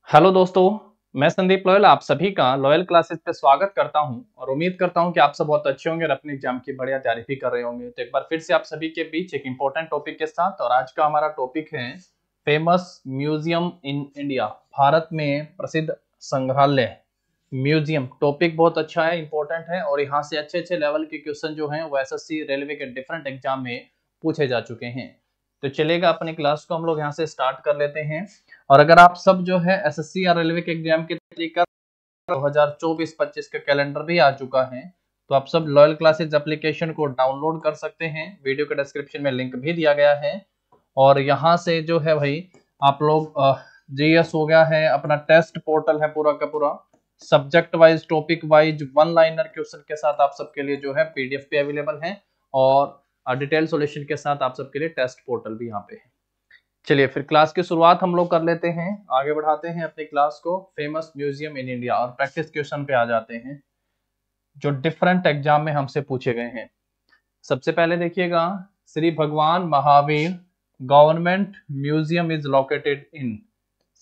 Hello दोस्तों, मैं Sandeep loyal आप सभी का लॉयल क्लासेस पे स्वागत करता हूं और उम्मीद करता हूं कि आप सब बहुत अच्छे होंगे और अपने एग्जाम की बढ़िया तैयारी भी कर रहे होंगे। तो एक बार फिर से आप सभी के बीच एक इंपॉर्टेंट टॉपिक के साथ, और आज का हमारा टॉपिक है famous museum in India, Bharat में प्रसिद्ध संग्रहालय। म्यूजियम टॉपिक बहुत अच्छा है, इंपॉर्टेंट है और यहाँ से अच्छे अच्छे लेवल के क्वेश्चन जो हैं वो एसएससी रेलवे के डिफरेंट एग्जाम में पूछे जा चुके हैं। तो चलेगा, अपनी क्लास को हम लोग यहाँ से स्टार्ट कर लेते हैं। और अगर आप सब जो है एसएससी या रेलवे के एग्जाम की तैयारी कर 2024-25 का कैलेंडर भी आ चुका है, तो आप सब लॉयल क्लासेज एप्लीकेशन को डाउनलोड कर सकते हैं। वीडियो के डिस्क्रिप्शन में लिंक भी दिया गया है। और यहाँ से जो है भाई आप लोग जीएस हो गया है, अपना टेस्ट पोर्टल है पूरा का पूरा, subject wise topic wise one liner question के साथ आप सबके लिए जो है पीडीएफ पे अवेलेबल है, और डिटेल सॉल्यूशन के साथ आप सबके लिए टेस्ट पोर्टल भी यहाँ पे है। चलिए फिर क्लास की शुरुआत हम लोग कर लेते हैं, आगे बढ़ाते हैं अपनी क्लास को। फेमस म्यूजियम इन इंडिया और प्रैक्टिस क्वेश्चन पे आ जाते हैं जो डिफरेंट एग्जाम में हमसे पूछे गए हैं। सबसे पहले देखिएगा, श्री भगवान Mahavir government museum is located in.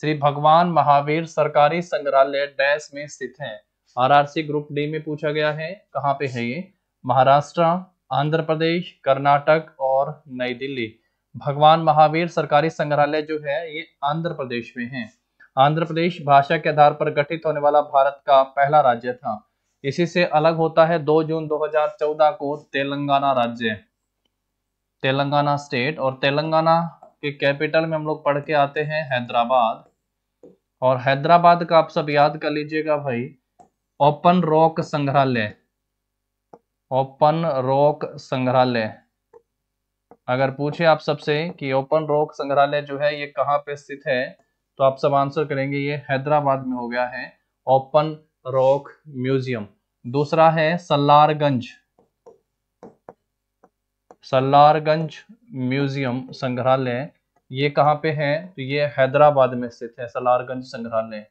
Shri भगवान महावीर सरकारी संग्रहालय डैश में स्थित है। आरआरसी ग्रुप डी में पूछा गया है। कहाँ पे है ये? महाराष्ट्र, आंध्र प्रदेश, कर्नाटक और नई दिल्ली। भगवान महावीर सरकारी संग्रहालय जो है ये आंध्र प्रदेश में है। आंध्र प्रदेश भाषा के आधार पर गठित होने वाला भारत का पहला राज्य था। इसी से अलग होता है 2 जून 2014 को तेलंगाना राज्य, तेलंगाना स्टेट। और तेलंगाना के कैपिटल में हम लोग पढ़ के आते हैं हैदराबाद। और हैदराबाद का आप सब याद कर लीजिएगा भाई, ओपन रॉक संग्रहालय। ओपन रॉक संग्रहालय अगर पूछे आप सबसे कि ओपन रॉक संग्रहालय जो है ये कहाँ पे स्थित है, तो आप सब आंसर करेंगे ये हैदराबाद में हो गया है ओपन रॉक म्यूजियम। दूसरा है सल्लारगंज, सल्लारगंज म्यूजियम संग्रहालय, ये कहाँ पे है? तो ये हैदराबाद में स्थित है सल्लारगंज संग्रहालय।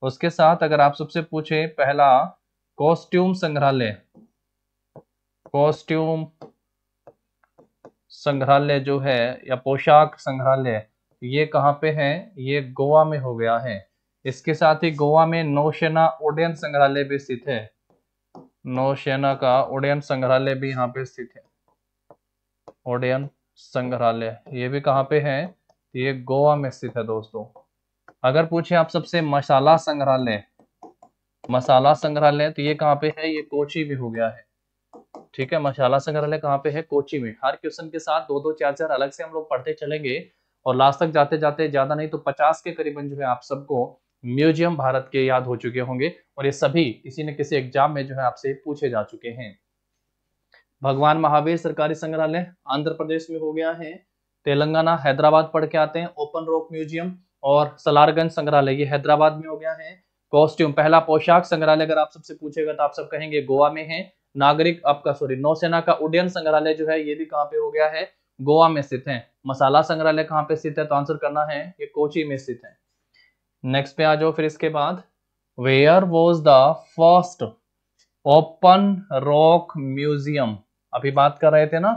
उसके साथ अगर आप सबसे पूछे पहला कॉस्ट्यूम संग्रहालय, कॉस्ट्यूम संग्रहालय जो है या पोशाक संग्रहालय, ये कहाँ पे है? ये गोवा में हो गया है। इसके साथ ही गोवा में नौसेना उड्डयन संग्रहालय भी स्थित है। नौसेना का उड्डयन संग्रहालय भी यहाँ पे स्थित है। उड्डयन संग्रहालय ये भी कहाँ पे है? ये गोवा में स्थित है दोस्तों। अगर पूछे आप सबसे मसाला संग्रहालय, मसाला संग्रहालय, तो ये कहाँ पे है? ये कोची में हो गया है। ठीक है, मसाला संग्रहालय कहाँ पे है? कोची में। हर क्वेश्चन के साथ दो दो चार चार अलग से हम लोग पढ़ते चलेंगे और लास्ट तक जाते जाते ज्यादा नहीं तो 50 के करीबन जो है आप सबको म्यूजियम भारत के याद हो चुके होंगे, और ये सभी किसी न किसी एग्जाम में जो है आपसे पूछे जा चुके हैं। भगवान महावीर सरकारी संग्रहालय आंध्र प्रदेश में हो गया है। तेलंगाना हैदराबाद पढ़ के आते हैं, ओपन रॉक म्यूजियम। और सलारगंज संग्रहालय ये हैदराबाद में हो गया है। कॉस्ट्यूम पहला पोशाक संग्रहालय अगर आप सबसे पूछेगा तो आप सब कहेंगे गोवा में है। नागरिक आपका नौसेना का उड्डयन संग्रहालय जो है ये भी कहाँ पे हो गया है? गोवा में स्थित है। मसाला संग्रहालय कहाँ पे स्थित है? तो आंसर करना है ये कोची में स्थित है। नेक्स्ट पे आ जाओ फिर इसके बाद, where was the first open rock museum? अभी बात कर रहे थे ना,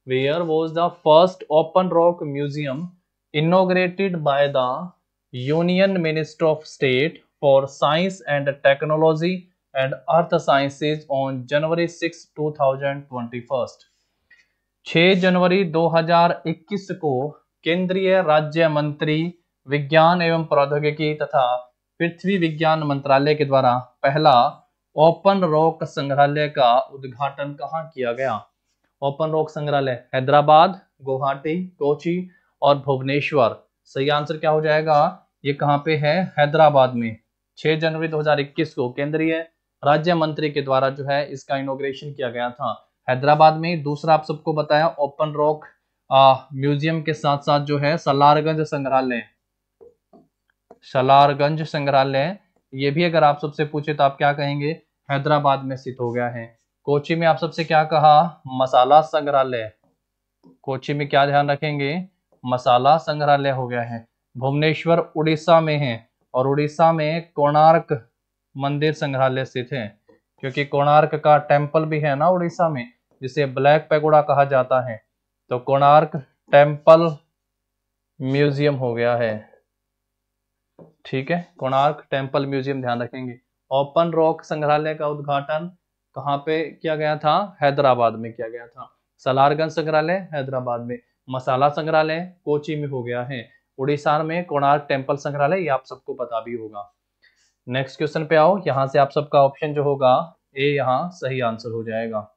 where was the first open rock museum inaugurated by the union minister of state for science and technology and earth sciences on January 6, 2021। 6 जनवरी 2021 को केंद्रीय राज्य मंत्री विज्ञान एवं प्रौद्योगिकी तथा पृथ्वी विज्ञान मंत्रालय के द्वारा पहला ओपन रॉक संग्रहालय का उद्घाटन कहाँ किया गया? ओपन रॉक संग्रहालय हैदराबाद, गुवाहाटी, कोची और भुवनेश्वर। सही आंसर क्या हो जाएगा? ये कहाँ पे है? हैदराबाद में। 6 जनवरी 2021 को केंद्रीय राज्य मंत्री के द्वारा जो है इसका इनॉग्रेशन किया गया था हैदराबाद में। दूसरा आप सबको बताया ओपन रॉक म्यूजियम के साथ साथ जो है सलारगंज संग्रहालय, सलारगंज संग्रहालय ये भी अगर आप सबसे पूछे तो आप क्या कहेंगे? हैदराबाद में स्थित हो गया है। कोची में आप सबसे क्या कहा? मसाला संग्रहालय। कोची में क्या ध्यान रखेंगे? मसाला संग्रहालय हो गया है। भुवनेश्वर उड़ीसा में है, और उड़ीसा में कोणार्क मंदिर संग्रहालय स्थित है, क्योंकि कोणार्क का टेम्पल भी है ना उड़ीसा में, जिसे ब्लैक पैगोडा कहा जाता है। तो कोणार्क टेम्पल म्यूजियम हो गया है। ठीक है, कोणार्क टेम्पल म्यूजियम ध्यान रखेंगे। ओपन रॉक संग्रहालय का उद्घाटन कहाँ पे किया गया था? हैदराबाद में किया गया था। सलारगंज संग्रहालय हैदराबाद में। मसाला संग्रहालय कोची में हो गया है। उड़ीसा में कोणार्क टेम्पल संग्रहालय, ये आप सबको पता भी होगा। नेक्स्ट क्वेश्चन पे आओ, यहां से आप सबका ऑप्शन जो होगा ए यहाँ सही आंसर हो जाएगा।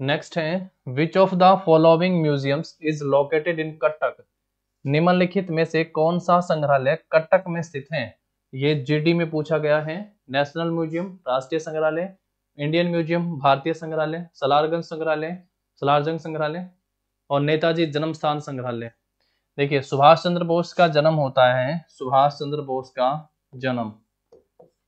नेक्स्ट है, विच of the following museums is located in Cuttack? निम्नलिखित में से कौन सा संग्रहालय कटक में स्थित है? ये जीडी में पूछा गया है। नेशनल म्यूजियम, राष्ट्रीय संग्रहालय, इंडियन म्यूजियम, भारतीय संग्रहालय, सलारगंज संग्रहालय, सलारजंग संग्रहालय और नेताजी जन्म स्थान संग्रहालय। देखिए, सुभाष चंद्र बोस का जन्म होता है, सुभाष चंद्र बोस का जन्म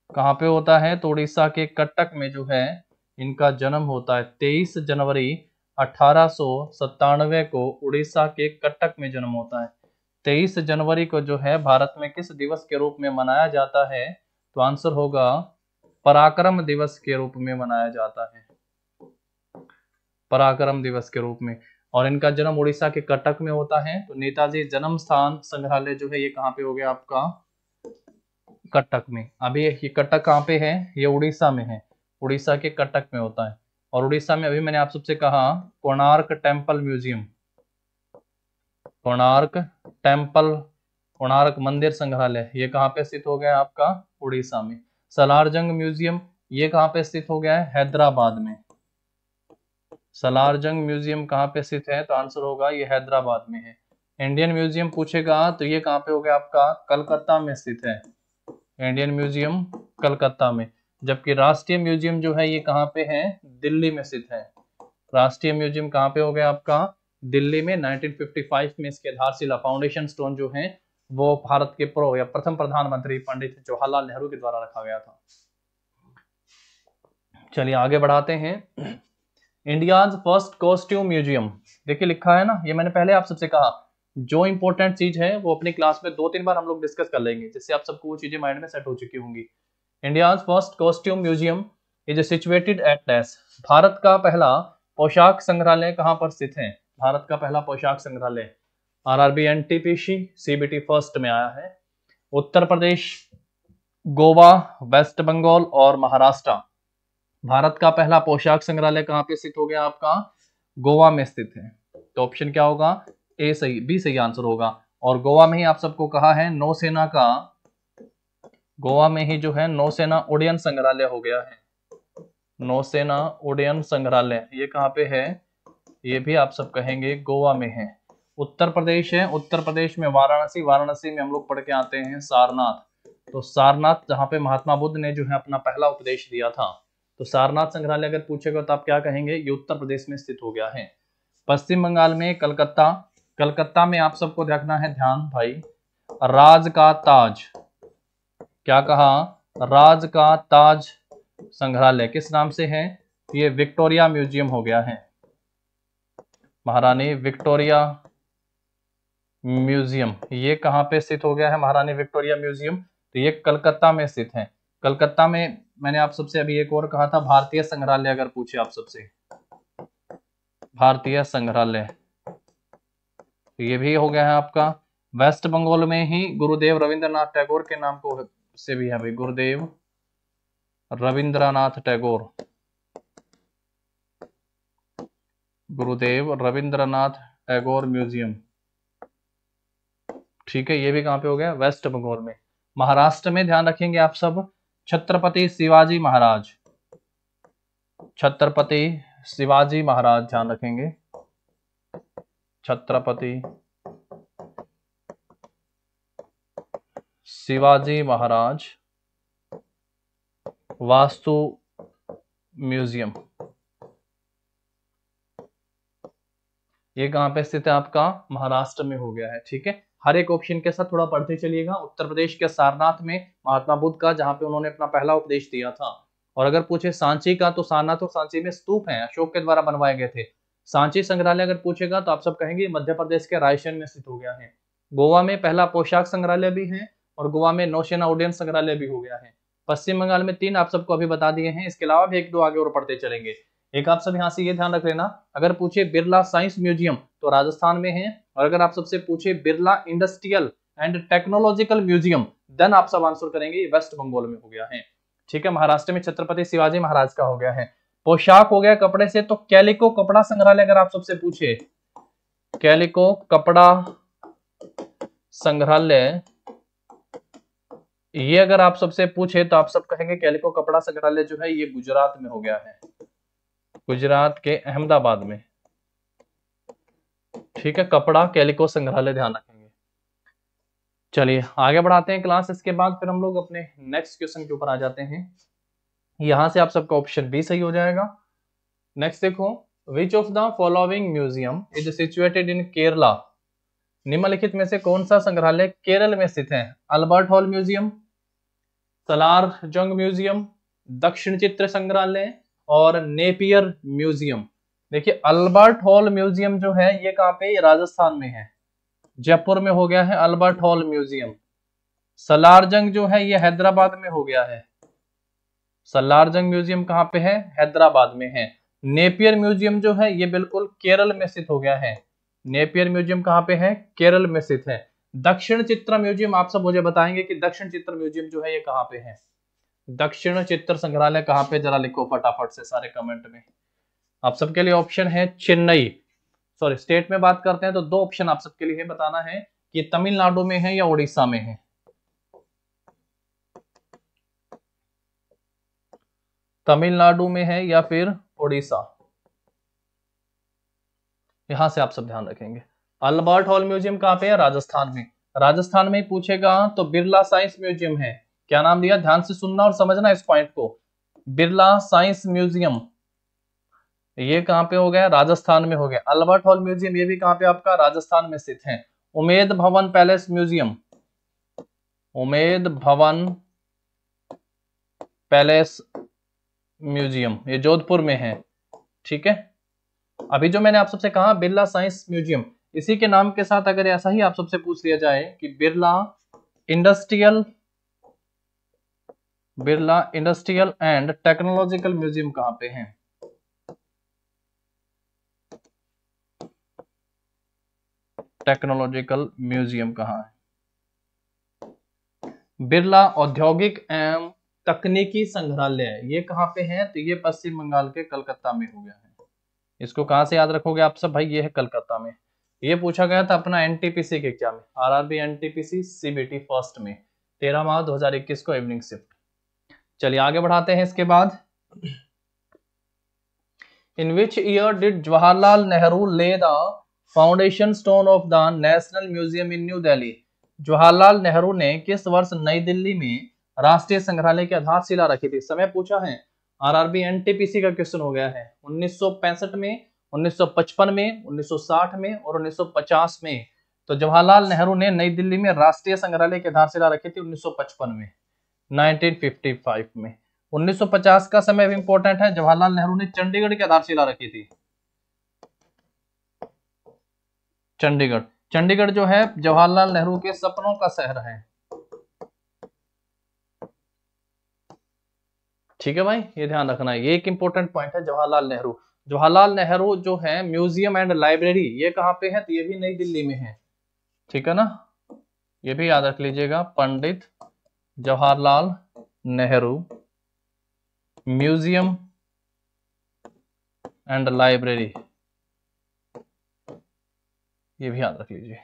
कहाँ पे होता है? तो उड़ीसा के कटक में जो है इनका जन्म होता है। 23 जनवरी 1897 को उड़ीसा के कटक में जन्म होता है। 23 जनवरी को जो है भारत में किस दिवस के रूप में मनाया जाता है? तो आंसर होगा पराक्रम दिवस के रूप में मनाया जाता है, पराक्रम दिवस के रूप में। और इनका जन्म उड़ीसा के कटक में होता है। तो नेताजी जन्म स्थान संग्रहालय जो है ये कहाँ पे हो गया आपका? कटक में। अभी ये कटक कहाँ पे है? ये उड़ीसा में है, उड़ीसा के कटक में होता है। और उड़ीसा में अभी मैंने आप सबसे कहा Konark temple museum, Konark temple, Konark मंदिर संग्रहालय ये कहाँ पे स्थित हो गया आपका? उड़ीसा में। सलारजंग म्यूजियम ये कहाँ पे स्थित हो गया है? हैदराबाद में। सलारजंग म्यूजियम कहाँ पे स्थित है? तो आंसर होगा ये हैदराबाद में है। इंडियन म्यूजियम पूछेगा तो ये कहाँ पे हो गया आपका? कलकत्ता में स्थित है, इंडियन म्यूजियम कलकत्ता में। जबकि राष्ट्रीय म्यूजियम जो है ये कहाँ पे है? दिल्ली में स्थित है। राष्ट्रीय म्यूजियम कहाँ पे हो गया आपका? दिल्ली में। 1955 में इसके आधारशिला फाउंडेशन स्टोन जो है वो भारत के प्रथम प्रधानमंत्री पंडित जवाहरलाल नेहरू के द्वारा रखा गया था। चलिए आगे बढ़ाते हैं। इंडियाज फर्स्ट कॉस्ट्यूम म्यूजियम, देखिए लिखा है ना, ये मैंने पहले आप सबसे कहा जो इंपॉर्टेंट चीज है वो अपनी क्लास में 2-3 बार हम लोग डिस्कस कर लेंगे, जिससे आप सबको वो चीजें माइंड में सेट हो चुकी होंगी। India's first costume museum is situated at dash? भारत का पहला पोशाक संग्रहालय कहाँ पर स्थित है? भारत का पहला पोशाक संग्रहालय आरआरबी एनटीपीसी सीबीटी फर्स्ट में आया है। उत्तर प्रदेश, गोवा, वेस्ट बंगाल और महाराष्ट्र। भारत का पहला पोशाक संग्रहालय कहाँ पे स्थित हो गया आपका? गोवा में स्थित है। तो ऑप्शन क्या होगा? ए सही, बी सही आंसर होगा। और गोवा में ही आप सबको कहा है नौसेना का, गोवा में ही जो है नौसेना उड्डयन संग्रहालय हो गया है। नौसेना उड्डयन संग्रहालय ये कहाँ पे है? ये भी आप सब कहेंगे गोवा में है। उत्तर प्रदेश है, उत्तर प्रदेश में वाराणसी, वाराणसी में हम लोग पढ़ के आते हैं सारनाथ। तो सारनाथ जहाँ पे महात्मा बुद्ध ने जो है अपना पहला उपदेश दिया था, तो सारनाथ संग्रहालय अगर पूछेगा तो आप क्या कहेंगे? ये उत्तर प्रदेश में स्थित हो गया है। पश्चिम बंगाल में कलकत्ता, कलकत्ता में आप सबको देखना है ध्यान भाई, राज का ताज, क्या कहा? राज का ताज संग्रहालय किस नाम से है? ये विक्टोरिया म्यूजियम हो गया है, महारानी विक्टोरिया म्यूजियम। ये कहाँ पे स्थित हो गया है महारानी विक्टोरिया म्यूजियम? तो ये कलकत्ता में स्थित है। कलकत्ता में मैंने आप सबसे अभी एक और कहा था भारतीय संग्रहालय, अगर पूछे आप सबसे भारतीय संग्रहालय, तो ये भी हो गया है आपका। वेस्ट बंगाल में ही गुरुदेव रविंद्रनाथ टैगोर के नाम को से भी है भाई, गुरुदेव रविंद्रनाथ टैगोर, गुरुदेव रविंद्रनाथ टैगोर म्यूजियम। ठीक है, ये भी कहाँ पे हो गया? वेस्ट बंगाल में। महाराष्ट्र में ध्यान रखेंगे आप सब, छत्रपति शिवाजी महाराज, छत्रपति शिवाजी महाराज ध्यान रखेंगे, छत्रपति शिवाजी महाराज वास्तु म्यूजियम, ये कहां पे स्थित है आपका? महाराष्ट्र में हो गया है। ठीक है, हर एक ऑप्शन के साथ थोड़ा पढ़ते चलिएगा। उत्तर प्रदेश के सारनाथ में महात्मा बुद्ध का, जहां पे उन्होंने अपना पहला उपदेश दिया था। और अगर पूछे सांची का, तो सारनाथ और सांची में स्तूप हैं, अशोक के द्वारा बनवाए गए थे। सांची संग्रहालय अगर पूछेगा तो आप सब कहेंगे मध्य प्रदेश के रायसेन में स्थित हो गया है। गोवा में पहला पोशाक संग्रहालय भी है और गोवा में नौसेना उड्डयन संग्रहालय भी हो गया है। पश्चिम बंगाल में 3 आप सबको अभी बता दिए हैं, इसके अलावा भी 1-2 आगे और पढ़ते चलेंगे। एक आप सब यहाँ से ये ध्यान रख लेना, अगर पूछे बिरला साइंस म्यूजियम तो राजस्थान में है। और अगर आप सबसे पूछे Birla industrial and technological museum, then आप सब आंसर करेंगे वेस्ट बंगाल में हो गया है। ठीक है, महाराष्ट्र में छत्रपति शिवाजी महाराज का हो गया है। पोशाक हो गया कपड़े से, तो कैलिको कपड़ा संग्रहालय अगर आप सबसे पूछे, कैलिको कपड़ा संग्रहालय, ये अगर आप सबसे पूछे तो आप सब कहेंगे कैलिको कपड़ा संग्रहालय जो है ये गुजरात में हो गया है, गुजरात के अहमदाबाद में। ठीक है, कपड़ा कैलिको संग्रहालय ध्यान रखेंगे। चलिए आगे बढ़ाते हैं क्लास। इसके बाद फिर हम लोग अपने नेक्स्ट क्वेश्चन के ऊपर आ जाते हैं। यहां से आप सबका ऑप्शन बी सही हो जाएगा। नेक्स्ट देखो, which of the following museum is situated इन केरला, निम्नलिखित में से कौन सा संग्रहालय केरल में स्थित है? अल्बर्ट हॉल म्यूजियम, सलार जंग म्यूजियम, दक्षिण चित्र संग्रहालय और नेपियर म्यूजियम। देखिए अल्बर्ट हॉल म्यूजियम जो है ये कहां पे, राजस्थान में है, जयपुर में हो गया है अल्बर्ट हॉल म्यूजियम। सलारजंग जो है ये हैदराबाद में हो गया है, सलारजंग म्यूजियम कहां पे है, हैदराबाद में है। नेपियर म्यूजियम जो है ये बिल्कुल केरल में स्थित हो गया है, नेपियर म्यूजियम कहां पे है, केरल में स्थित है। दक्षिण चित्र म्यूजियम आप सब मुझे बताएंगे कि दक्षिण चित्र म्यूजियम जो है ये कहां पे है, दक्षिण चित्र संग्रहालय कहां पे, जरा लिखो फटाफट से सारे कमेंट में। आप सबके लिए ऑप्शन है चेन्नई, सॉरी स्टेट में बात करते हैं तो दो ऑप्शन आप सबके लिए बताना है कि तमिलनाडु में है या उड़ीसा में है। तमिलनाडु में है या फिर उड़ीसा, यहां से आप सब ध्यान रखेंगे। अल्बर्ट हॉल म्यूजियम कहां पे है, राजस्थान में। राजस्थान में ही पूछेगा तो बिरला साइंस म्यूजियम है, क्या नाम दिया, ध्यान से सुनना और समझना इस पॉइंट को। बिरला साइंस म्यूजियम ये कहां पे हो गया, राजस्थान में हो गया। अल्बर्ट हॉल म्यूजियम ये भी कहां पे आपका, राजस्थान में स्थित है। Umaid Bhawan palace museum, Umaid Bhawan palace museum ये जोधपुर में है। ठीक है, अभी जो मैंने आप सबसे कहा बिरला साइंस म्यूजियम, इसी के नाम के साथ अगर ऐसा ही आप सबसे पूछ लिया जाए कि Birla industrial and technological museum कहां पे है, टेक्नोलॉजिकल म्यूजियम कहां है, बिरला औद्योगिक एवं तकनीकी संग्रहालय ये कहां पे है, तो ये पश्चिम बंगाल के कलकत्ता में हो गया है। इसको कहां से याद रखोगे आप सब भाई, ये है कलकत्ता में। ये पूछा गया था अपना एनटीपीसी के एग्जाम में, आरआरबी एनटीपीसी सीबीटी फर्स्ट में 13 मार्च 2021 को इवनिंग शिफ्ट। चलिए आगे बढ़ाते हैं। इसके बाद in which year did Jawaharlal Nehru lay the foundation stone of the national museum in New Delhi, Jawaharlal Nehru ने किस वर्ष नई दिल्ली में राष्ट्रीय संग्रहालय की आधारशिला रखी थी? समय पूछा है, आरआरबी एनटीपीसी का क्वेश्चन हो गया है। 1965 में, 1955 में, 1960 में और 1950 में। तो जवाहरलाल नेहरू ने नई दिल्ली में राष्ट्रीय संग्रहालय की आधारशिला रखी थी 1955 में, 1955 में। 1950 का समय भी इंपॉर्टेंट है, जवाहरलाल नेहरू ने चंडीगढ़ की आधारशिला रखी थी। चंडीगढ़, चंडीगढ़ जो है जवाहरलाल नेहरू के सपनों का शहर है। ठीक है भाई, ये ध्यान रखना है, ये एक इंपॉर्टेंट पॉइंट है। जवाहरलाल नेहरू, जवाहरलाल नेहरू जो है म्यूजियम एंड लाइब्रेरी ये कहां पे है, तो ये भी नई दिल्ली में है। ठीक है ना, ये भी याद रख लीजिएगा, Pandit Jawaharlal Nehru museum and library, ये भी याद रख लीजिए।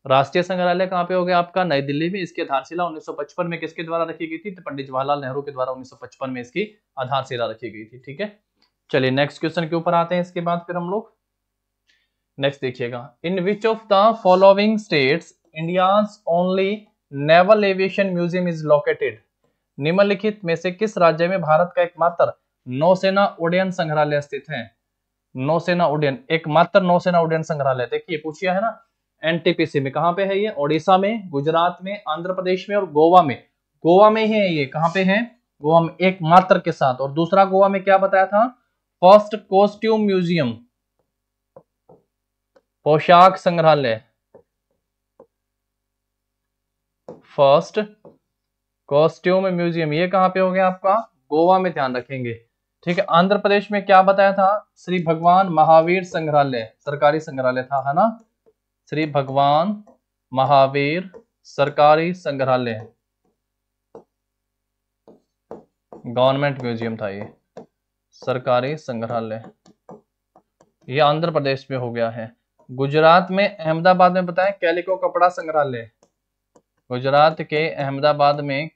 राष्ट्रीय संग्रहालय कहां पे हो गया आपका, नई दिल्ली में। इसकी आधारशिला 1955 में किसके द्वारा रखी गई थी, तो पंडित जवाहरलाल नेहरू के द्वारा 1955 में इसकी आधारशिला रखी गई थी। ठीक है, चलिए नेक्स्ट क्वेश्चन के ऊपर आते हैं। इसके बाद फिर हम लोग नेक्स्ट देखिएगा, in which of the following states India's only naval aviation museum is located, निम्नलिखित में से किस राज्य में भारत का एकमात्र नौसेना उड्डयन संग्रहालय स्थित है? नौसेना उड्डयन, एकमात्र नौसेना उड्डयन संग्रहालय, देखिए पूछिया है ना, एनटीपीसी में। कहां पे है ये, ओडिशा में, गुजरात में, आंध्र प्रदेश में और गोवा में। गोवा में ही है ये, कहां पे है, गोवा में, एकमात्र के साथ। और दूसरा गोवा में क्या बताया था, फर्स्ट कॉस्ट्यूम म्यूजियम, पोशाक संग्रहालय, फर्स्ट कॉस्ट्यूम म्यूजियम, ये कहां पे हो गया आपका, गोवा में, ध्यान रखेंगे। ठीक है, आंध्र प्रदेश में क्या बताया था, श्री भगवान महावीर संग्रहालय, सरकारी संग्रहालय था, है ना, श्री भगवान महावीर सरकारी संग्रहालय, गवर्नमेंट म्यूजियम था ये, सरकारी संग्रहालय, ये आंध्र प्रदेश में हो गया है। गुजरात में अहमदाबाद में बताएं कैलिको कपड़ा संग्रहालय, गुजरात के अहमदाबाद में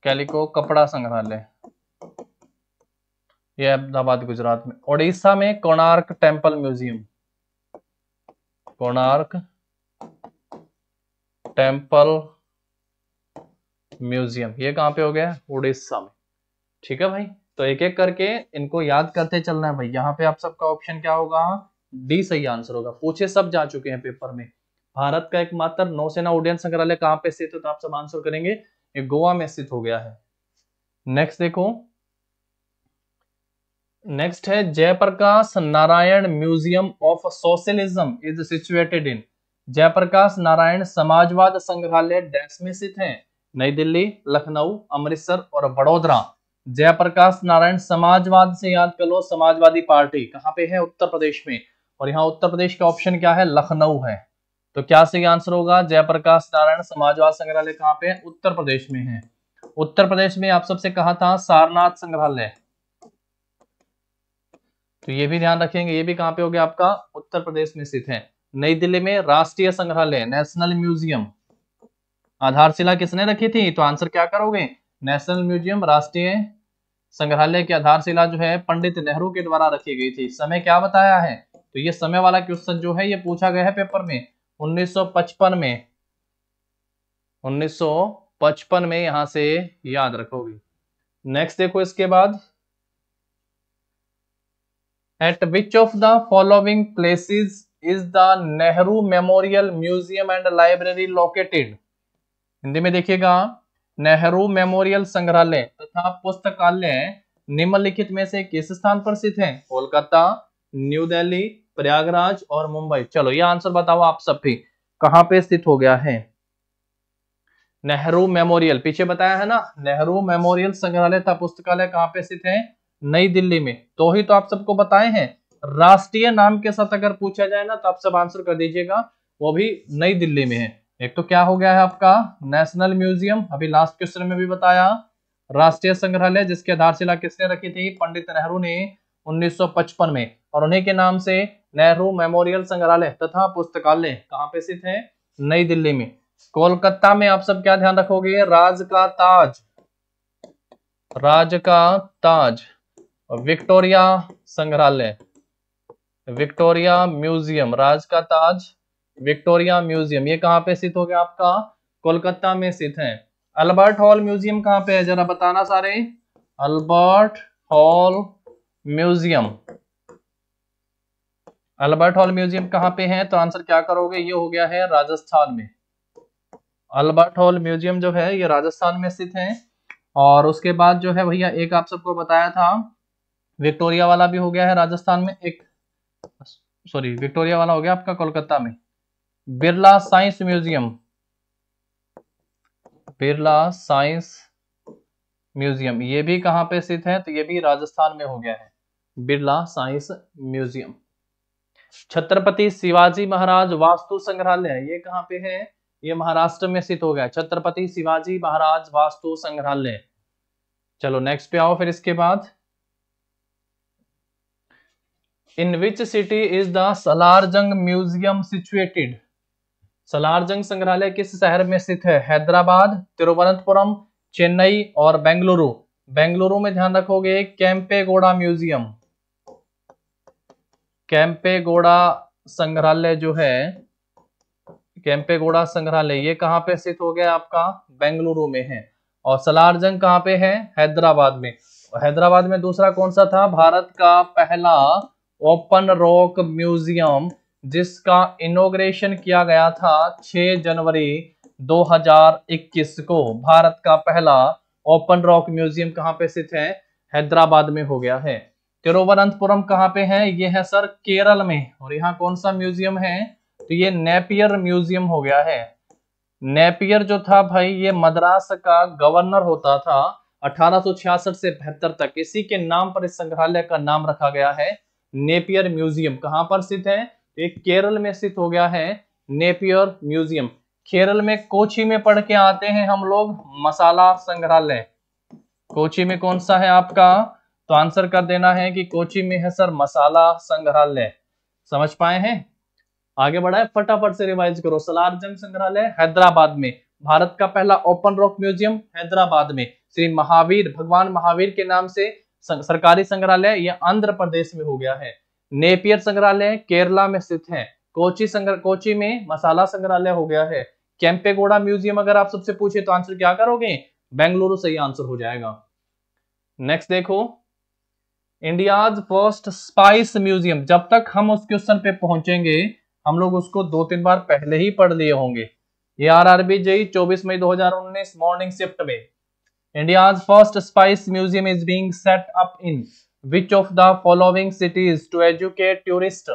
कैलिको कपड़ा संग्रहालय, ये अहमदाबाद गुजरात में। ओडिशा में Konark temple museum, Konark temple museum, ये कहां पे हो गया? उड़ीसा में। ठीक है भाई, तो एक एक करके इनको याद करते चलना है भाई। यहाँ पे आप सबका ऑप्शन क्या होगा? डी सही आंसर होगा। पूछे सब जा चुके हैं पेपर में। भारत का एकमात्र नौसेना उड्डयन संग्रहालय कहाँ पे स्थित है? तो आप सब आंसर करेंगे ये गोवा में स्थित हो गया है। नेक्स्ट देखो, नेक्स्ट है Jayaprakash Narayan museum of socialism is situated in, Jayaprakash Narayan समाजवाद संग्रहालय डैश में स्थित है? नई दिल्ली, लखनऊ, अमृतसर और वडोदरा। जयप्रकाश नारायण समाजवाद से याद कर लो, समाजवादी पार्टी कहाँ पे है? उत्तर प्रदेश में। और यहाँ उत्तर प्रदेश का ऑप्शन क्या है? लखनऊ है। तो क्या सही आंसर होगा? जयप्रकाश नारायण समाजवाद संग्रहालय कहाँ पे है? उत्तर प्रदेश में है। उत्तर प्रदेश में आप सबसे कहा था सारनाथ संग्रहालय, तो ये भी ध्यान रखेंगे, ये भी कहाँ पे हो गया आपका? उत्तर प्रदेश में स्थित है। नई दिल्ली में राष्ट्रीय संग्रहालय, नेशनल म्यूजियम, आधारशिला किसने रखी थी? तो आंसर क्या करोगे? नेशनल म्यूजियम, राष्ट्रीय संग्रहालय की आधारशिला जो है पंडित नेहरू के द्वारा रखी गई थी। समय क्या बताया है? तो ये समय वाला क्वेश्चन जो है ये पूछा गया है पेपर में 1955 में, 1955 में, यहां से याद रखोगे। नेक्स्ट देखो इसके बाद, eight which of the following places is the Nehru memorial museum and library located? Hindi में देखिएगा, नेहरू मेमोरियल संग्रहालय तथा पुस्तकालय निम्नलिखित में से किस स्थान पर स्थित है? कोलकाता, न्यू दिल्ली, प्रयागराज और मुंबई। चलो ये आंसर बताओ आप सब भी, कहां पे स्थित हो गया है नेहरू मेमोरियल? पीछे बताया है ना, नेहरू मेमोरियल संग्रहालय तथा पुस्तकालय कहां पे स्थित है? नई दिल्ली में। तो ही तो आप सबको बताए हैं, राष्ट्रीय नाम के साथ अगर पूछा जाए ना तो आप सब आंसर कर दीजिएगा, वो भी नई दिल्ली में है। एक तो क्या हो गया है आपका? नेशनल म्यूजियम, अभी लास्ट क्वेश्चन में भी बताया, राष्ट्रीय संग्रहालय जिसकी आधारशिला किसने रखी थी? पंडित नेहरू ने 1955 में, और उन्हीं के नाम से नेहरू मेमोरियल संग्रहालय तथा पुस्तकालय कहां पे स्थित है? नई दिल्ली में। कोलकाता में आप सब क्या ध्यान रखोगे? राज का ताज, राज का ताज, विक्टोरिया संग्रहालय, विक्टोरिया म्यूजियम, राज का ताज, विक्टोरिया म्यूजियम, ये कहां पे स्थित हो गया आपका? कोलकाता में स्थित है। अल्बर्ट हॉल म्यूजियम कहां पे है? जरा बताना सारे। Albert hall museum, Albert hall museum कहां पे है? तो आंसर क्या करोगे? ये हो गया है राजस्थान में। अल्बर्ट हॉल म्यूजियम जो है ये राजस्थान में स्थित है। और उसके बाद जो है भैया एक आप सबको बताया था, विक्टोरिया वाला भी हो गया है राजस्थान में, एक सॉरी विक्टोरिया वाला हो गया आपका कोलकाता में। Birla science museum, Birla science museum, ये भी कहां पे स्थित है? तो ये भी राजस्थान में हो गया है, बिरला साइंस म्यूजियम। छत्रपति शिवाजी महाराज वास्तु संग्रहालय, ये कहां पे है? ये महाराष्ट्र में स्थित हो गया, छत्रपति शिवाजी महाराज वास्तु संग्रहालय। चलो नेक्स्ट पे आओ फिर इसके बाद, in which city is the Salarjung museum situated? Salarjung संग्रहालय किस शहर में स्थित है? हैदराबाद, तिरुवनंतपुरम, चेन्नई और बेंगलुरु। बेंगलुरु में ध्यान रखोगे केम्पेगौड़ा म्यूजियम, केम्पेगौड़ा संग्रहालय जो है, केम्पेगौड़ा संग्रहालय ये कहां पे स्थित हो गया आपका? बेंगलुरु में है। और सलारजंग कहां पे है? हैदराबाद में। और हैदराबाद में दूसरा कौन सा था? भारत का पहला ओपन रॉक म्यूजियम जिसका इनॉग्रेशन किया गया था 6 जनवरी 2021 को। भारत का पहला ओपन रॉक म्यूजियम कहां पे स्थित है? हैदराबाद में हो गया है। तिरुवनंतपुरम कहां पे है? ये है सर केरल में। और यहाँ कौन सा म्यूजियम है? तो ये नेपियर म्यूजियम हो गया है। नेपियर जो था भाई ये मद्रास का गवर्नर होता था 1866 से 72 तक। इसी के नाम पर इस संग्रहालय का नाम रखा गया है नेपियर म्यूजियम। कहां पर स्थित है? एक केरल में स्थित हो गया है नेपियर म्यूजियम। केरल में कोची में पढ़ के आते हैं हम लोग मसाला संग्रहालय। कोची में कौन सा है आपका, तो आंसर कर देना है कि कोची में है सर मसाला संग्रहालय। समझ पाए हैं? आगे बढ़ा है, फटाफट से रिवाइज करो। सलार जंग संग्रहालय हैदराबाद में। भारत का पहला ओपन रॉक म्यूजियम हैदराबाद में। श्री महावीर, भगवान महावीर के नाम से सरकारी संग्रहालय, यह आंध्र प्रदेश में हो गया है। नेपियर संग्रहालय केरला में स्थित है। कोची में मसाला संग्रहालय हो गया है। केम्पेगौड़ा म्यूजियम अगर आप सबसे पूछे तो आंसर क्या करोगे, बेंगलुरु सही आंसर हो जाएगा। नेक्स्ट देखो, इंडियाज फर्स्ट स्पाइस म्यूजियम। जब तक हम उस क्वेश्चन पे पहुंचेंगे हम लोग उसको 2-3 बार पहले ही पढ़ लिए होंगे। ये आरआरबी जेईई 24 मई 2019 मॉर्निंग शिफ्ट में। India's first spice museum is being set up in which of the following cities to educate tourist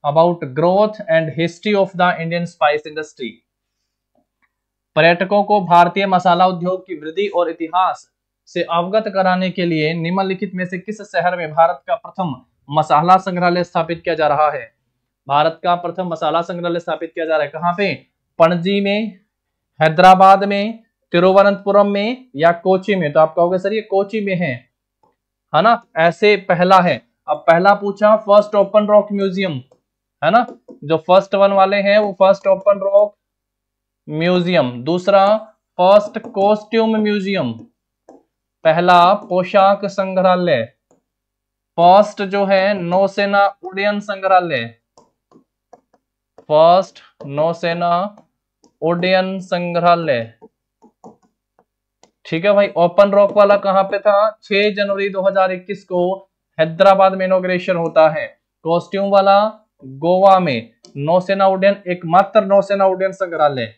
about growth and history of the Indian spice industry. पर्यटकों को भारतीय मसाला उद्योग की वृद्धि और इतिहास से अवगत कराने के लिए निम्नलिखित में से किस शहर में भारत का प्रथम मसाला संग्रहालय स्थापित किया जा रहा है। भारत का प्रथम मसाला संग्रहालय स्थापित किया जा रहा है कहां पे, पणजी में, हैदराबाद में, तिरुवनंतपुरम में या कोची में। तो आप कहोगे सर ये कोची में है ना, ऐसे पहला है। अब पहला पूछा फर्स्ट ओपन रॉक म्यूजियम है ना, जो फर्स्ट वन वाले हैं वो फर्स्ट ओपन रॉक म्यूजियम। दूसरा फर्स्ट कॉस्ट्यूम म्यूजियम, पहला पोशाक संग्रहालय। फर्स्ट जो है नौसेना उड्डयन संग्रहालय, फर्स्ट नौसेना उड्डयन संग्रहालय। ठीक है भाई। ओपन रॉक वाला कहां पे था, 6 जनवरी 2021 को हैदराबाद में इनॉग्रेशन होता है। कॉस्ट्यूम वाला गोवा में। नौसेना उड्डयन एकमात्र नौसेना उड्डयन संग्रहालय,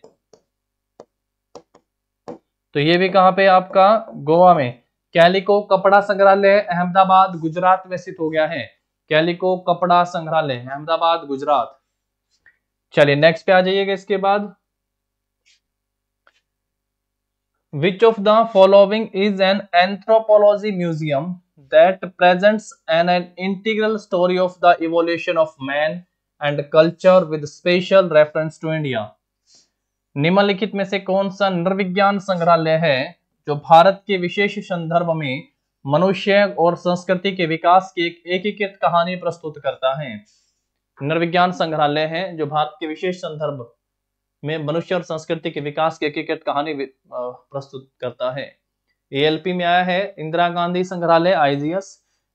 तो ये भी कहां पे आपका, गोवा में। कैलिको कपड़ा संग्रहालय अहमदाबाद गुजरात में स्थित हो गया है। कैलिको कपड़ा संग्रहालय अहमदाबाद गुजरात। चलिए नेक्स्ट पे आ जाइएगा। इसके बाद Which of the following is an anthropology museum that presents an integral story of the evolution of man and culture with special reference to India? निम्नलिखित में से कौन सा नृविज्ञान संग्रहालय है जो भारत के विशेष संदर्भ में मनुष्य और संस्कृति के विकास की एक एकीकृत कहानी प्रस्तुत करता है। नृविज्ञान संग्रहालय है जो भारत के विशेष संदर्भ में मनुष्य और संस्कृति के विकास की एकीकृत कहानी प्रस्तुत करता है। एएलपी में आया है इंदिरा गांधी संग्रहालय आईजीएस,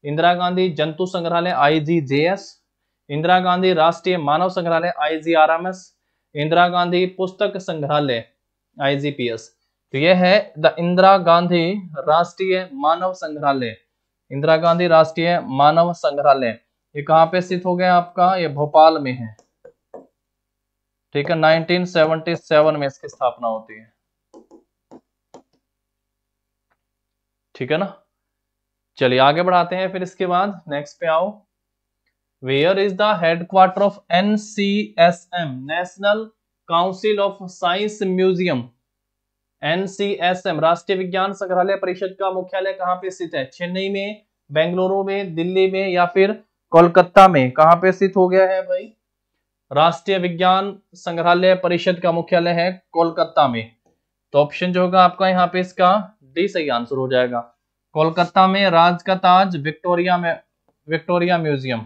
इंदिरा गांधी जंतु संग्रहालय आईजीजेएस, इंदिरा गांधी राष्ट्रीय मानव संग्रहालय आईजीआरएमएस, इंदिरा गांधी पुस्तक संग्रहालय आईजीपीएस। तो यह है द इंदिरा गांधी राष्ट्रीय मानव संग्रहालय। इंदिरा गांधी राष्ट्रीय मानव संग्रहालय ये कहां पे स्थित हो गया आपका, ये भोपाल में है। ठीक है, 1977 में इसकी स्थापना होती है। ठीक है ना। चलिए आगे बढ़ाते हैं। फिर इसके बाद नेक्स्ट पे आओ। Where is the headquarter of NCSM, national council of science museum. NCSM राष्ट्रीय विज्ञान संग्रहालय परिषद का मुख्यालय कहां पे स्थित है, चेन्नई में, बेंगलुरु में, दिल्ली में या फिर कोलकाता में। कहां पे स्थित हो गया है भाई, राष्ट्रीय विज्ञान संग्रहालय परिषद का मुख्यालय है कोलकाता में। तो ऑप्शन जो होगा आपका यहाँ पे इसका डी सही आंसर हो जाएगा। कोलकाता में राज का ताज विक्टोरिया में, विक्टोरिया म्यूजियम,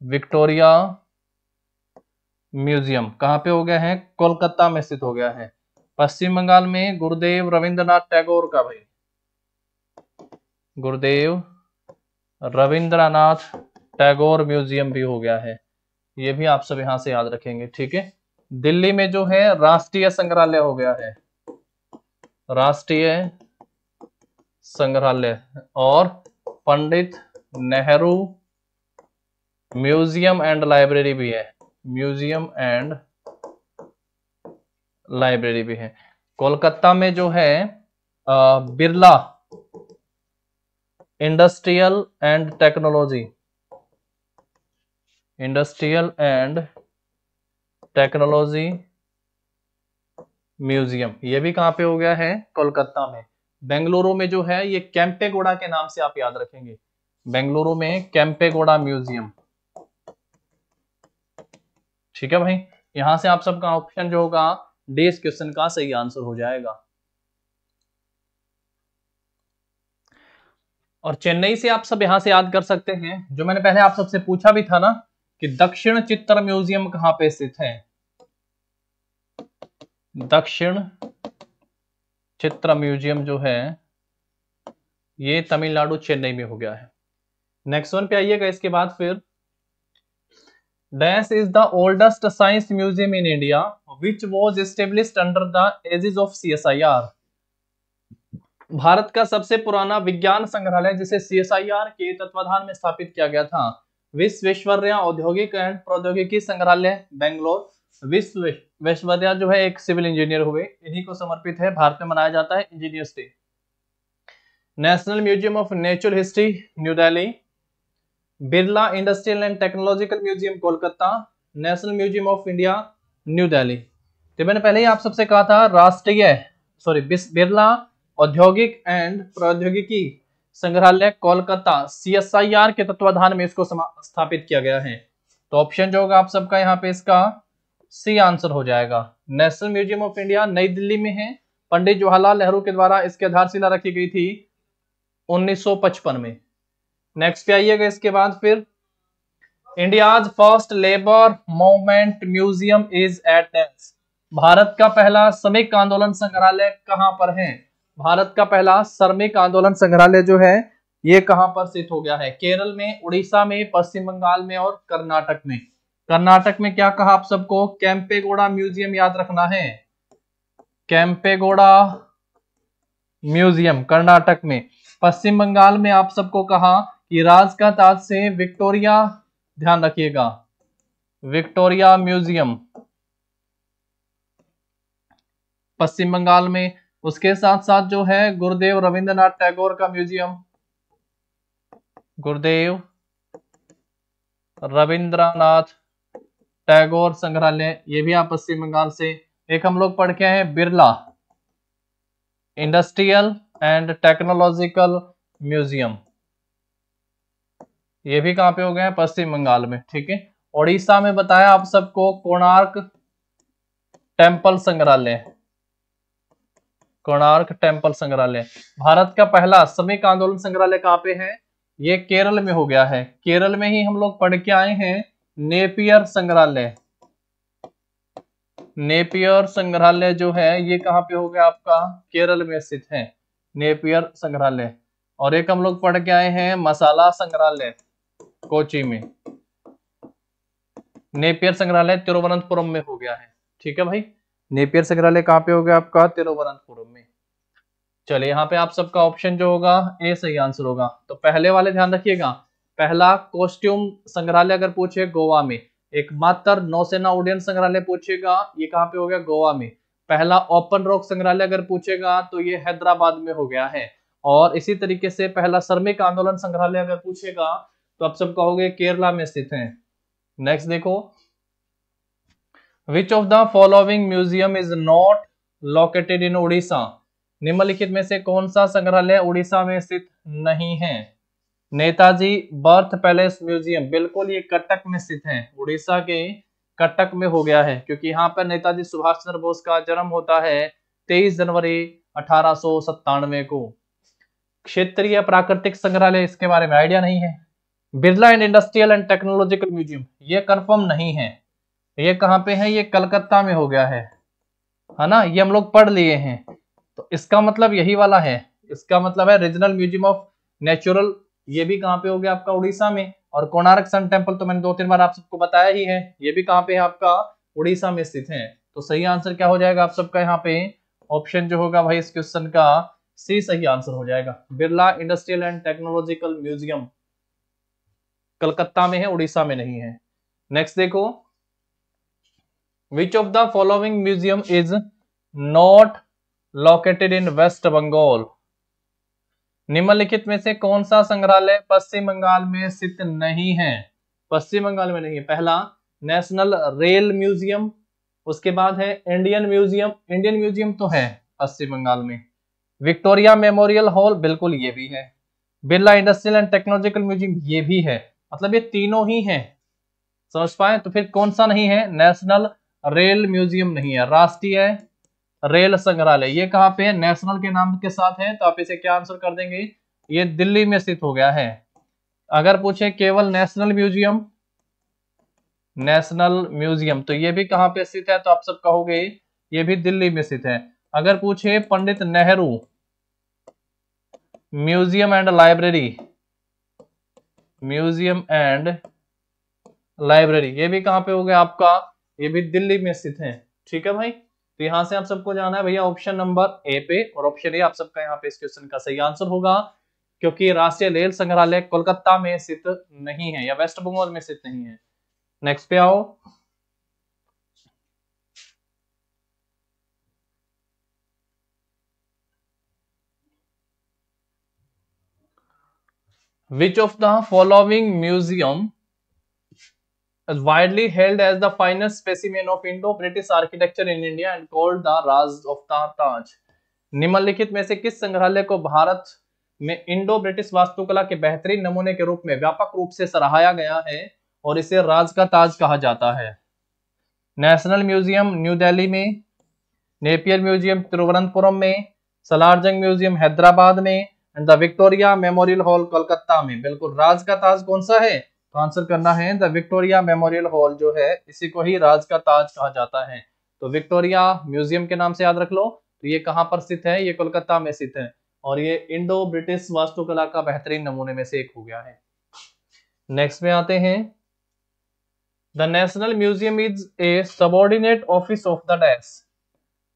विक्टोरिया म्यूजियम कहां पे हो गया है, कोलकाता में स्थित हो गया है। पश्चिम बंगाल में गुरुदेव रविंद्रनाथ टैगोर का, भाई गुरुदेव रविंद्रनाथ टैगोर म्यूजियम भी हो गया है। ये भी आप सब यहां से याद रखेंगे। ठीक है। दिल्ली में जो है राष्ट्रीय संग्रहालय हो गया है, राष्ट्रीय संग्रहालय, और पंडित नेहरू म्यूजियम एंड लाइब्रेरी भी है, म्यूजियम एंड लाइब्रेरी भी है। कोलकाता में जो है Birla industrial and technology, industrial and technology museum, ये भी कहां पे हो गया है, कोलकाता में। बेंगलुरु में जो है ये केम्पेगौड़ा के नाम से आप याद रखेंगे। बेंगलुरु में कैंपेगौड़ा म्यूजियम। ठीक है भाई, यहां से आप सबका ऑप्शन जो होगा डी इस क्वेश्चन का सही आंसर हो जाएगा। और चेन्नई से आप सब यहां से याद कर सकते हैं, जो मैंने पहले आप सबसे पूछा भी था ना कि दक्षिण चित्र म्यूजियम कहां पे स्थित है। दक्षिण चित्र म्यूजियम जो है ये तमिलनाडु चेन्नई में हो गया है। नेक्स्ट वन पे आइएगा इसके बाद फिर, dash is the oldest science museum in India which was established under the edges of CSIR। Bharat का सबसे पुराना विज्ञान संग्रहालय जिसे CSIR के तत्वाधान में स्थापित किया गया था। विश्वेश्वरैया औद्योगिक एंड प्रौद्योगिकी संग्रहालय बेंगलोर। विश्वेश्वरैया जो है एक सिविल इंजीनियर हुए, इन्हीं को समर्पित है, भारत में मनाया जाता है engineers day. National museum of natural history new Delhi. Birla industrial and technological museum Kolkata. National museum of India new Delhi. तो मैंने पहले ही आप सबसे कहा था बिरला औद्योगिक एंड प्रौद्योगिकी संग्रहालय कोलकाता CSIR के तत्वाधान में इसको स्थापित किया गया है। तो ऑप्शन जो होगा आप सबका यहाँ पे इसका सी आंसर हो जाएगा। नेशनल म्यूजियम ऑफ इंडिया नई दिल्ली में है। पंडित जवाहरलाल नेहरू के द्वारा इसकी आधारशिला रखी गई थी 1955 में। नेक्स्ट पे आइएगा इसके बाद फिर, India's first labour movement museum is at dash. भारत का पहला श्रमिक आंदोलन संग्रहालय कहां पर है। भारत का पहला श्रमिक आंदोलन संग्रहालय जो है ये कहां पर स्थित हो गया है। केरल में, उड़ीसा में, पश्चिम बंगाल में और कर्नाटक में। कर्नाटक में क्या कहा आप सबको, कैंपेगौड़ा म्यूजियम याद रखना है। कैंपेगौड़ा म्यूजियम कर्नाटक में। पश्चिम बंगाल में आप सबको कहा कि राज का ताज से विक्टोरिया, ध्यान रखिएगा, विक्टोरिया म्यूजियम पश्चिम बंगाल में। उसके साथ साथ जो है गुरुदेव रविंद्रनाथ टैगोर का म्यूजियम, गुरुदेव रविंद्रनाथ टैगोर संग्रहालय, ये भी आप पश्चिम बंगाल से। एक हम लोग पढ़ के आए Birla industrial and technological museum, ये भी कहां पे हो गए हैं, पश्चिम बंगाल में। ठीक है, उड़ीसा में बताया आप सबको कोणार्क टेम्पल संग्रहालय, कोणार्क टेम्पल संग्रहालय। भारत का पहला श्रमिक आंदोलन संग्रहालय कहां पे है, ये केरल में हो गया है। केरल में ही हम लोग पढ़ के आए हैं नेपियर संग्रहालय। नेपियर संग्रहालय जो है ये कहां पे हो गया आपका, केरल में स्थित है नेपियर संग्रहालय। और एक हम लोग पढ़ के आए हैं मसाला संग्रहालय कोची में। नेपियर संग्रहालय तिरुवनंतपुरम में हो गया है। ठीक है भाई, नेपियर संग्रहालय कहां पे हो गया आपका, तिरुवनंतपुरम में। चलिए यहाँ पे आप सबका ऑप्शन जो होगा ए सही आंसर होगा। तो पहले वाले ध्यान रखिएगा, पहला कॉस्ट्यूम संग्रहालय अगर पूछे गोवा में, एकमात्र नौसेना उड्डयन संग्रहालय पूछेगा ये कहां पे हो गया, गोवा में। पहला ओपन रॉक संग्रहालय अगर पूछेगा तो ये हैदराबाद में हो गया है। और इसी तरीके से पहला श्रमिक आंदोलन संग्रहालय अगर पूछेगा तो आप सब कहोगे केरला में स्थित है। नेक्स्ट देखो, which of the following museum is not located इन उड़ीसा। निम्नलिखित में से कौन सा संग्रहालय उड़ीसा में स्थित नहीं है। नेताजी बर्थ पैलेस म्यूजियम, बिल्कुल ये कटक में स्थित है, उड़ीसा के कटक में हो गया है, क्योंकि यहाँ पर नेताजी सुभाष चंद्र बोस का जन्म होता है 23 जनवरी 1897 को। क्षेत्रीय प्राकृतिक संग्रहालय, इसके बारे में आइडिया नहीं है। Birla and industrial and technological museum, ये कंफर्म नहीं है, ये कहां पे है, ये कलकत्ता में हो गया है ना, ये हम लोग पढ़ लिए हैं। तो इसका मतलब यही वाला है, इसका मतलब है रीजनल म्यूजियम ऑफ नेचुरल, ये भी कहां पे हो गया आपका, उड़ीसा में। और कोणार्क सन टेम्पल तो मैंने 2-3 बार आप सबको बताया ही है, ये भी कहां पे है आपका, उड़ीसा में स्थित है। तो सही आंसर क्या हो जाएगा आप सबका यहाँ पे, ऑप्शन जो होगा भाई इस क्वेश्चन का सी सही आंसर हो जाएगा। Birla industrial and technological museum Calcutta में है, उड़ीसा में नहीं है। नेक्स्ट देखो, which of the following museum is not located in West Bengal. निम्नलिखित में से कौन सा संग्रहालय पश्चिम बंगाल में स्थित नहीं है, पश्चिम बंगाल में नहीं है। पहला नेशनल रेल म्यूजियम, उसके बाद है इंडियन म्यूजियम, इंडियन म्यूजियम तो है पश्चिम बंगाल में। विक्टोरिया मेमोरियल हॉल, बिल्कुल ये भी है। Birla industrial and technological museum ये भी है, मतलब ये तीनों ही हैं, समझ पाए। तो फिर कौन सा नहीं है? नेशनल रेल म्यूजियम नहीं है, राष्ट्रीय रेल संग्रहालय ये कहाँ पे है? नेशनल के नाम के साथ है, तो आप इसे क्या आंसर कर देंगे? ये दिल्ली में स्थित हो गया है। अगर पूछे केवल नेशनल म्यूजियम, नेशनल म्यूजियम तो ये भी कहाँ पे स्थित है? तो आप सब कहोगे ये भी दिल्ली में स्थित है। अगर पूछे Pandit Nehru museum and library, museum and library ये भी कहाँ पे हो गया आपका? ये भी दिल्ली में स्थित है। ठीक है भाई, तो यहां से आप सबको जाना है भैया ऑप्शन नंबर ए पे, और ऑप्शन ए आप सबका यहाँ पे इस क्वेश्चन का सही आंसर होगा, क्योंकि राष्ट्रीय रेल संग्रहालय कोलकाता में स्थित नहीं है या वेस्ट बंगाल में स्थित नहीं है। नेक्स्ट पे आओ। Which of the following museum is widely held as the finest specimen of Indo-British architecture in India and called the Raz of the Taj? निम्नलिखित में से किस संग्रहालय को भारत में इंडो ब्रिटिश वास्तुकला के बेहतरीन नमूने के रूप में व्यापक रूप से सराहाया गया है और इसे राज का ताज कहा जाता है? नेशनल म्यूजियम न्यू दिल्ली में, नेपियर म्यूजियम तिरुवनंतपुरम में, सलारजंग म्यूजियम हैदराबाद में and the Victoria memorial hall Kolkata में। बिल्कुल, राज का ताज कौन सा है? तो आंसर करना है द विक्टोरिया मेमोरियल हॉल जो है इसी को ही राज का ताज कहा जाता है। तो विक्टोरिया म्यूजियम के नाम से याद रख लो। तो ये कहां पर स्थित है? ये कोलकाता में स्थित है, और ये इंडो ब्रिटिश वास्तुकला का बेहतरीन नमूने में से एक हो गया है। नेक्स्ट में आते हैं। The national museum is a subordinate office of the dash.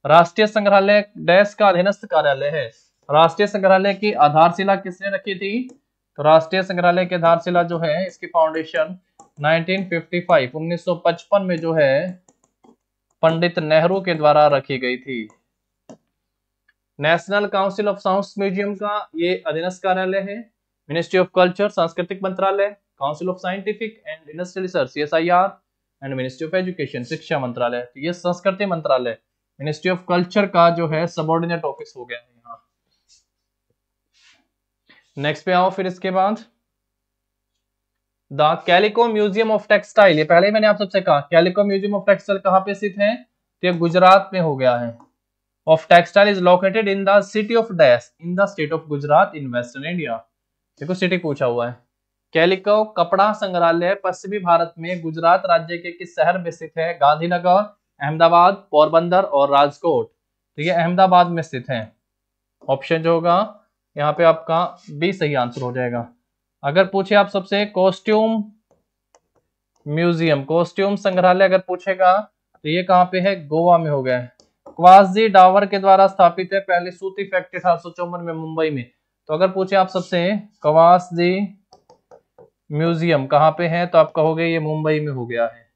राष्ट्रीय संग्रहालय डैश का अधीनस्थ कार्यालय है। राष्ट्रीय संग्रहालय की आधारशिला किसने रखी थी? तो राष्ट्रीय संग्रहालय की आधारशिला जो है इसकी फाउंडेशन 1955 में जो है पंडित नेहरू के द्वारा रखी गई थी। National council of science museum का ये अधीनस्थ कार्यालय है। मिनिस्ट्री ऑफ कल्चर सांस्कृतिक मंत्रालय, council of scientific and industrial research CSIR and ministry of education शिक्षा मंत्रालय, तो ये संस्कृति मंत्रालय मिनिस्ट्री ऑफ कल्चर का जो है सबऑर्डिनेट ऑफिस हो गया है यहाँ। नेक्स्ट पे आओ। फिर इसके बाद the calico museum of textile, ये पहले ही मैंने आप सबसे कहा कैलिको म्यूजियम ऑफ टेक्सटाइल कहाँ पे स्थित है? तो ये गुजरात में हो गया है। Of textile is located in the city of dash in the state of Gujarat in western India. देखो सिटी पूछा हुआ है। कैलिको कपड़ा संग्रहालय पश्चिमी भारत में गुजरात राज्य के किस शहर में स्थित है? गांधीनगर, अहमदाबाद, पोरबंदर और राजकोट। तो ये अहमदाबाद में स्थित है। ऑप्शन जो होगा यहाँ पे आपका बी सही आंसर हो जाएगा। अगर पूछे आप सबसे कॉस्ट्यूम म्यूजियम, कॉस्ट्यूम संग्रहालय अगर पूछेगा तो ये कहाँ पे है? गोवा में हो गया है। क्वासी डावर के द्वारा स्थापित है पहली सूती फैक्ट्री 1854 में मुंबई में। तो अगर पूछे आप सबसे क्वासी म्यूजियम कहाँ पे है? तो आप कहोगे ये मुंबई में हो गया है।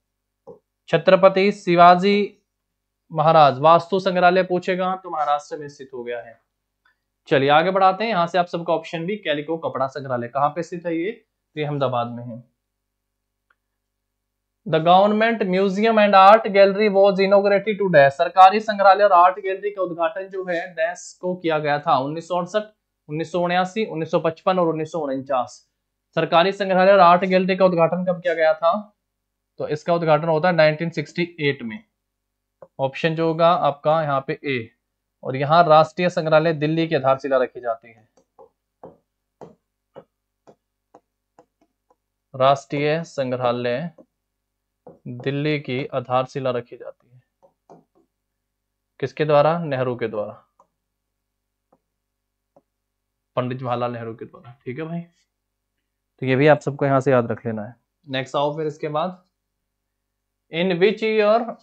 छत्रपति शिवाजी महाराज वास्तु संग्रहालय पूछेगा तो महाराष्ट्र में स्थित हो गया है। चलिए आगे बढ़ाते हैं। यहां से आप सबका ऑप्शन भी कैलिको कपड़ा संग्रहालय कहां पे स्थित है? ये अहमदाबाद में है। The government museum and art gallery was inaugurated to dash. सरकारी संग्रहालय और आर्ट गैलरी का उद्घाटन जो है डैश को किया गया था 1968, 1979, 1955 और 1949। सरकारी संग्रहालय और आर्ट गैलरी का उद्घाटन कब किया गया था? तो इसका उद्घाटन होता है 1968 में। ऑप्शन जो होगा आपका यहाँ पे ए। और यहाँ राष्ट्रीय संग्रहालय दिल्ली की आधारशिला रखी जाती है। राष्ट्रीय संग्रहालय दिल्ली की आधारशिला रखी जाती है। किसके द्वारा? नेहरू के द्वारा, पंडित जवाहरलाल नेहरू के द्वारा। ठीक है भाई, तो ये भी आप सबको यहां से याद रख लेना है। नेक्स्ट आओ फिर इसके बाद। In which year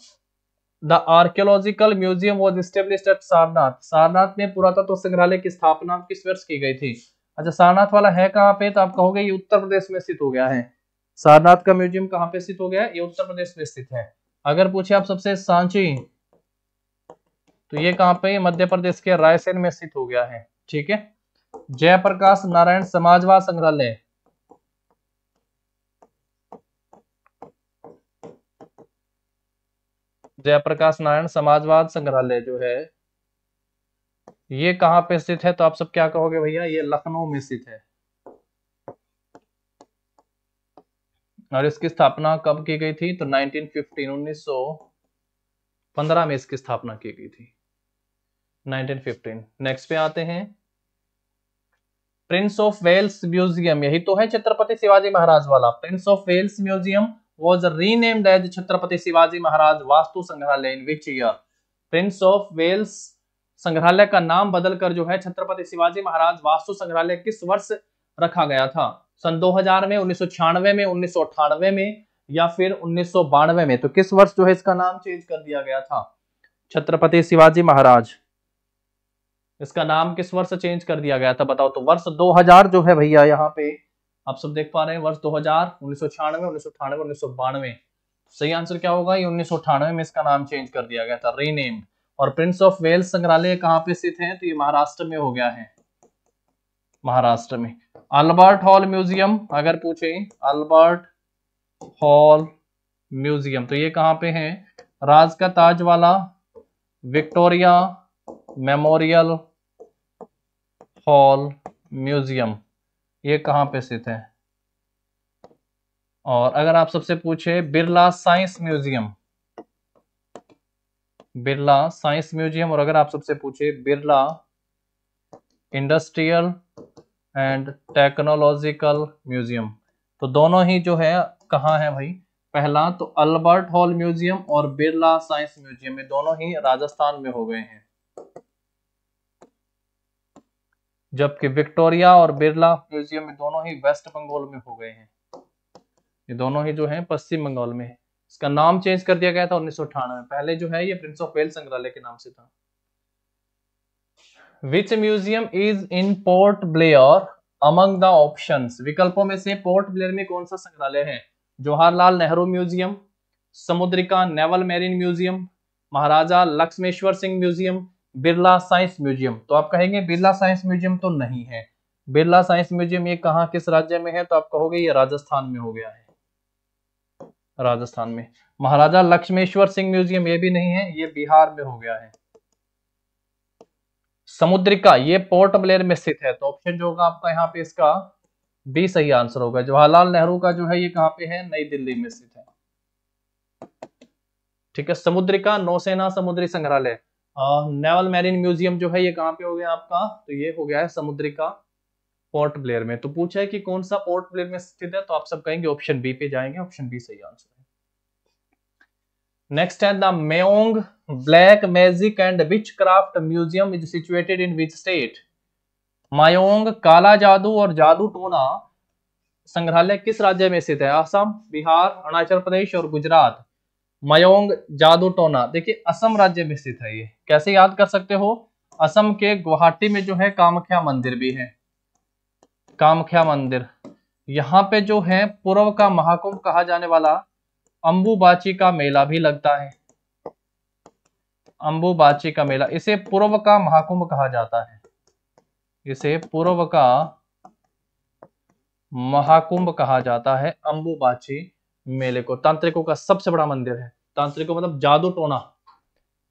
the archaeological museum was established at Sarnath. Sarnath में पुरातत्व संग्रहालय की स्थापना किस वर्ष की गई थी? अच्छा, सारनाथ वाला है कहाँ पे? तो आप कहोगे ये उत्तर प्रदेश में स्थित हो गया है। सारनाथ का म्यूजियम कहाँ पे स्थित हो गया है? ये उत्तर प्रदेश में स्थित है। अगर पूछे आप सबसे सांची, तो ये कहाँ पे? मध्य प्रदेश के रायसेन में स्थित हो गया है। ठीक है। जयप्रकाश नारायण समाजवाद संग्रहालय, जयप्रकाश नारायण समाजवाद संग्रहालय जो है ये कहाँ पे स्थित है? तो आप सब क्या कहोगे भैया? ये लखनऊ में स्थित है। और इसकी स्थापना कब की गई थी? तो 1915 में इसकी स्थापना की गई थी, 1915। नेक्स्ट पे आते हैं, प्रिंस ऑफ वेल्स म्यूजियम, यही तो है छत्रपति शिवाजी महाराज वाला। Prince of Wales museum was renamed as Chhatrapati Shivaji Maharaj Vastu Sangrahalaya in which year? Prince of Wales संग्रहालय का नाम बदलकर जो है छत्रपति शिवाजी महाराज वास्तु संग्रहालय किस वर्ष रखा गया था? सन 2000 में, 1996 में, 1998 में या फिर 1992 में? तो किस वर्ष जो है इसका नाम चेंज कर दिया गया था? छत्रपति शिवाजी महाराज, इसका नाम किस वर्ष चेंज कर दिया गया था बताओ? तो वर्ष 2000 जो है भैया, यहाँ पे आप सब देख पा रहे हैं, वर्ष 2000, 1996, 1998, 1992। सही आंसर क्या होगा? ये 1998 में इसका नाम चेंज कर दिया गया था, रीनेम्ड। और प्रिंस ऑफ वेल्स संग्रहालय कहाँ पे स्थित है? तो ये महाराष्ट्र में हो गया है, महाराष्ट्र में। अल्बर्ट हॉल म्यूजियम अगर पूछे, अल्बर्ट हॉल म्यूजियम, तो ये कहाँ पे है? राज का ताज वाला विक्टोरिया मेमोरियल हॉल म्यूजियम, ये कहाँ पे स्थित है? और अगर आप सबसे पूछे Birla science museum, Birla science museum, और अगर आप सबसे पूछे Birla industrial and technological museum, तो दोनों ही जो है कहाँ है भाई? पहला तो अल्बर्ट हॉल म्यूजियम और बिरला साइंस म्यूजियम, में दोनों ही राजस्थान में हो गए हैं, जबकि विक्टोरिया और बिरला म्यूजियम में दोनों ही वेस्ट बंगाल में हो गए हैं। ये दोनों ही जो है पश्चिम बंगाल में है। इसका नाम चेंज कर दिया गया था 1998 में। पहले जो है ये प्रिंस ऑफ वेल्स संग्रहालय के नाम से था। Which museum is in Port Blair among the options? विकल्पों में से पोर्ट ब्लेयर में कौन सा संग्रहालय है? Jawaharlal Nehru museum, Samudrika naval marine museum, Maharaja Lakshmeshwar Singh museum, Birla science museum. तो आप कहेंगे बिरला साइंस म्यूजियम तो नहीं है। बिरला साइंस म्यूजियम ये कहाँ, किस राज्य में है? तो आप कहोगे ये राजस्थान में हो गया है, राजस्थान में। महाराजा लक्ष्मेश्वर सिंह म्यूजियम ये भी नहीं है, ये बिहार में हो गया है। समुद्रिका ये पोर्ट ब्लेयर में स्थित है, तो ऑप्शन जो होगा आपका यहाँ पे इसका बी सही आंसर होगा। जवाहरलाल नेहरू का जो है ये कहाँ पे है? नई दिल्ली में स्थित है। ठीक है, समुद्रिका नौसेना समुद्री संग्रहालय, नेवल मैरीन म्यूजियम जो है ये कहाँ पे हो गया आपका? तो ये हो गया है समुद्रिका पोर्ट ब्लेयर में। तो पूछा है कि कौन सा पोर्ट ब्लेयर में स्थित है, तो आप सब कहेंगे ऑप्शन बी पे जाएंगे, ऑप्शन बी सही आंसर है। नेक्स्ट है the Mayong black magic and witchcraft museum is situated in which state? Mayong काला जादू और जादू टोना संग्रहालय किस राज्य में स्थित है? असम, बिहार, अरुणाचल प्रदेश और गुजरात। मायोंग जादू टोना देखिए असम राज्य में स्थित है। ये कैसे याद कर सकते हो? असम के गुवाहाटी में जो है कामाख्या मंदिर भी है, कामाख्या मंदिर। यहाँ पे जो है पूर्व का महाकुंभ कहा जाने वाला अंबुबाची का मेला भी लगता है, अंबुबाची का मेला, इसे पूर्व का महाकुंभ कहा जाता है, इसे पूर्व का महाकुंभ कहा जाता है अंबुबाची मेले को। तांत्रिकों का सबसे बड़ा मंदिर है, तांत्रिकों मतलब जादू टोना।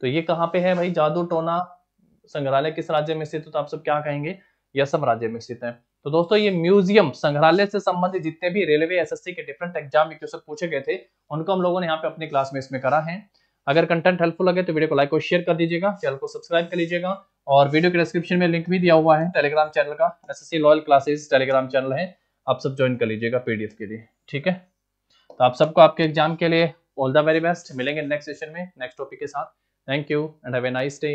तो ये कहाँ पे है भाई? जादू टोना संग्रहालय किस राज्य में स्थित है? तो आप सब क्या कहेंगे? ये असम राज्य में स्थित है। तो दोस्तों ये म्यूजियम संग्रहालय से संबंधित जितने भी रेलवे एसएससी के डिफरेंट एग्जाम में क्वेश्चन पूछे गए थे उनको हम लोगों ने यहाँ पे अपनी क्लास में इसमें करा है। अगर कंटेंट हेल्पफुल लगे तो वीडियो को लाइक और शेयर कर दीजिएगा, चैनल को सब्सक्राइब कर लीजिएगा, और वीडियो के डिस्क्रिप्शन में लिंक भी दिया हुआ है टेलीग्राम चैनल का, SSC loyal classes Telegram channel है, आप सब ज्वाइन कर लीजिएगा पीडीएफ के लिए। ठीक है, तो आप सबको आपके एग्जाम के लिए ऑल द वेरी बेस्ट। मिलेंगे नेक्स्ट सेशन में नेक्स्ट टॉपिक के साथ। Thank you and have a nice day.